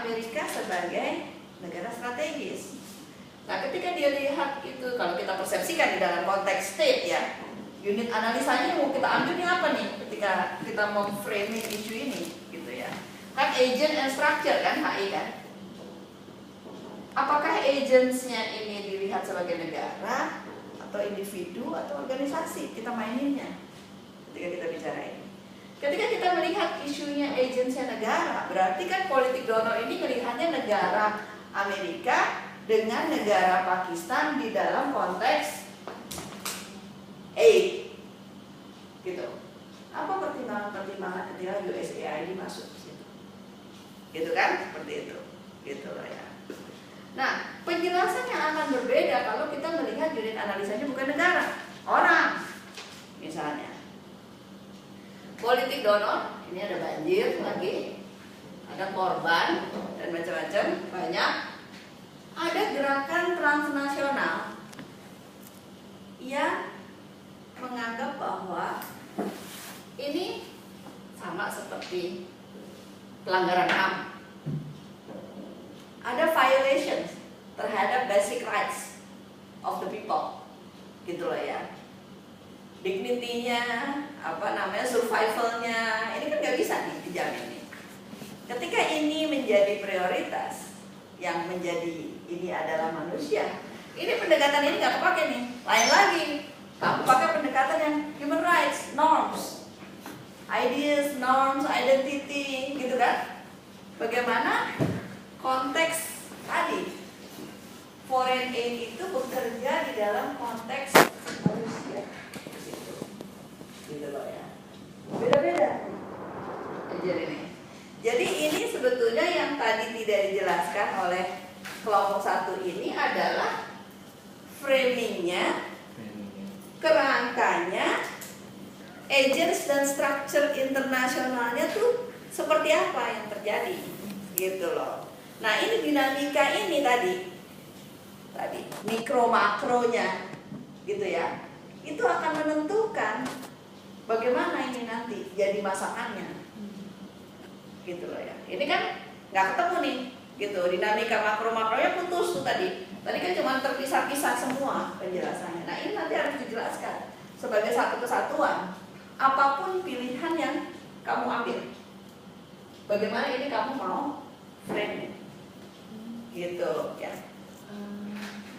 Amerika sebagai negara strategis. Nah, ketika dia lihat itu, kalau kita persepsikan di dalam konteks state ya, unit analisanya yang mau kita ambil ini apa nih ketika kita mau framing isu ini gitu ya. Kan agent and structure kan HI kan. Apakah agentsnya ini dilihat sebagai negara atau individu atau organisasi? Kita maininnya ketika kita bicara ini. Ketika kita melihat isunya agentsnya negara, berarti kan politik donor ini melihatnya negara Amerika dengan negara Pakistan di dalam konteks aid, gitu. Apa pertimbangan-pertimbangan ketika USAID masuk ke situ? Gitu kan? Seperti itu, gitu loh ya. Nah, penjelasan yang akan berbeda kalau kita melihat unit analisanya bukan negara, orang, misalnya. Politik donor, ini ada banjir lagi, ada korban dan macam-macam banyak. Ada gerakan transnasional yang menganggap bahwa ini sama seperti pelanggaran HAM. Ada violations terhadap basic rights of the people, gitu loh ya. Dignity-nya, survival-nya, ini kan nggak bisa nih dijamin nih. Ketika ini menjadi prioritas, yang menjadi ini adalah manusia, ini pendekatan ini nggak kepake nih. Lain lagi, kamu pakai pendekatan yang human rights, norms, ideas, norms, identity, gitu kan? Bagaimana konteks tadi foreign aid itu bekerja di dalam konteks manusia, gitu loh ya. Beda-beda ajar ini. Jadi ini sebetulnya yang tadi tidak dijelaskan oleh kelompok satu ini adalah framingnya, kerangkanya, agents dan structure internasionalnya tuh seperti apa yang terjadi, gitu loh. Nah ini dinamika ini tadi mikro makronya, gitu ya, itu akan menentukan bagaimana ini nanti jadi masakannya, gitu loh ya. Ini kan nggak ketemu nih, gitu. Dinamika makro makronya putus tuh tadi kan cuma terpisah-pisah semua penjelasannya. Nah ini nanti harus dijelaskan sebagai satu kesatuan. Apapun pilihan yang kamu ambil, bagaimana ini kamu mau frame, gitu ya.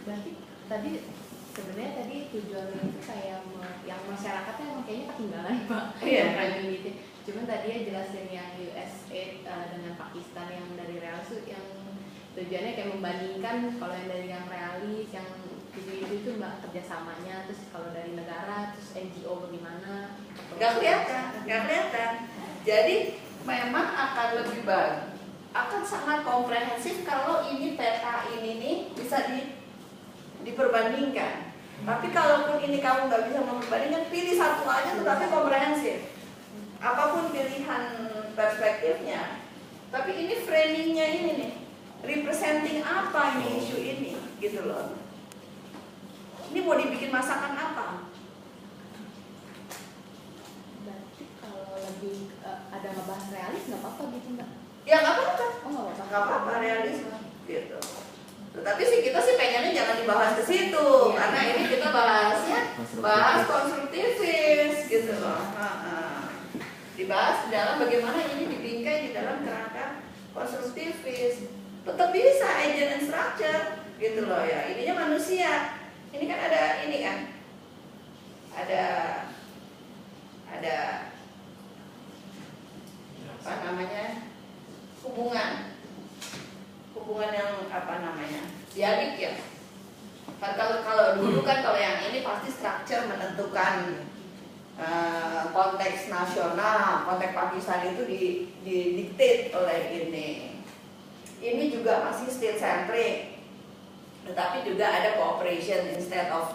Berarti tadi sebenarnya tujuannya itu kayak yang masyarakatnya emang kayaknya ketinggalan Pak. Iya. Gitu. Cuman tadi ya jelasin yang USAID dengan Pakistan yang dari realis itu yang tujuannya kayak membandingkan kalau yang dari yang realis yang itu mbak kerjasamanya, terus kalau dari negara terus NGO bagaimana? Nggak kelihatan. Jadi memang akan lebih baik, akan sangat komprehensif kalau ini peta ini nih bisa diperbandingkan. Tapi kalaupun ini kamu nggak bisa memperbandingkan, pilih satu aja tetapi komprehensif. Apapun pilihan perspektifnya, tapi ini framingnya ini nih, representing apa nih isu ini, gitu loh. Ini mau dibikin masakan apa? Berarti kalau lebih ada ngebahas realis nggak apa-apa gitu mbak? Ya nggak apa-apa. Oh Nggak apa-apa realisme, gitu. Tetapi sih kita sih pengennya jangan dibahas ke situ, karena ini kita bahas konstruktivis, gitu loh. Dibahas di dalam bagaimana ini dibingkai di dalam kerangka konstruktivis. Tetap bisa agent and structure, gitu loh ya. Ininya manusia. Ini kan ada ini kan, ada apa namanya, hubungan yang apa namanya, diadik ya. Kalau dulu kan kalau yang ini pasti structure menentukan konteks nasional, konteks Pakistan itu didiktate oleh ini. Ini juga masih state centric. Tetapi juga ada cooperation instead of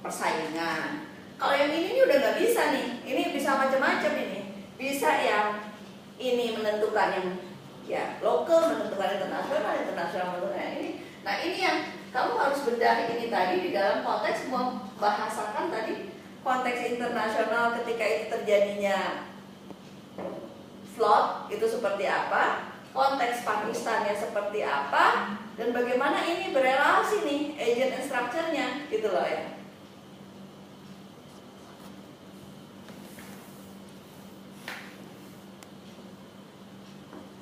persaingan. Kalau yang ini udah nggak bisa nih. Ini bisa macam-macam ini. Bisa yang ini menentukan yang ya lokal, menentukan internasional menentukan ini. Nah ini yang kamu harus bedahi ini tadi di dalam konteks membahasakan tadi konteks internasional ketika itu terjadinya float itu seperti apa, konteks Pakistannya seperti apa, dan bagaimana ini berelasi nih agent and structure-nya gitu loh ya.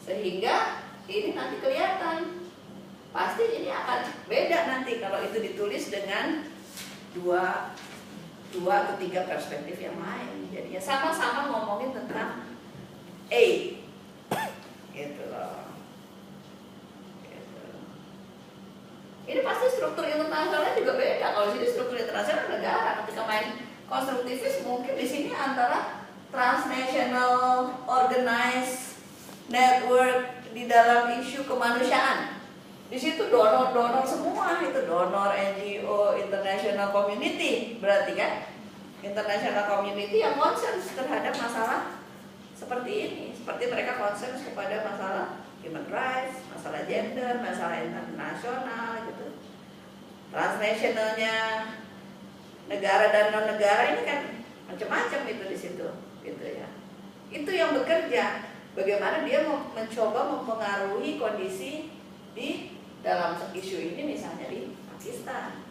Sehingga ini nanti kelihatan, pasti ini akan beda nanti kalau itu ditulis dengan dua atau tiga perspektif yang lain. Jadinya sama-sama ngomongin tentang A, gitu loh. Gitu. Ini pasti struktur internasionalnya juga beda. Kalau di sini struktur internasional negara, ketika main konstruktivis mungkin di sini antara transnational organized network di dalam isu kemanusiaan. Di situ donor-donor semua, itu donor, NGO, international community, berarti kan international community yang concern terhadap masalah seperti ini, seperti mereka concern kepada masalah human rights, masalah gender, masalah internasional gitu. Transnationalnya negara dan non negara ini kan macam-macam itu di situ, gitu ya. Itu yang bekerja. Bagaimana dia mencoba mempengaruhi kondisi di dalam isu ini, misalnya di Pakistan.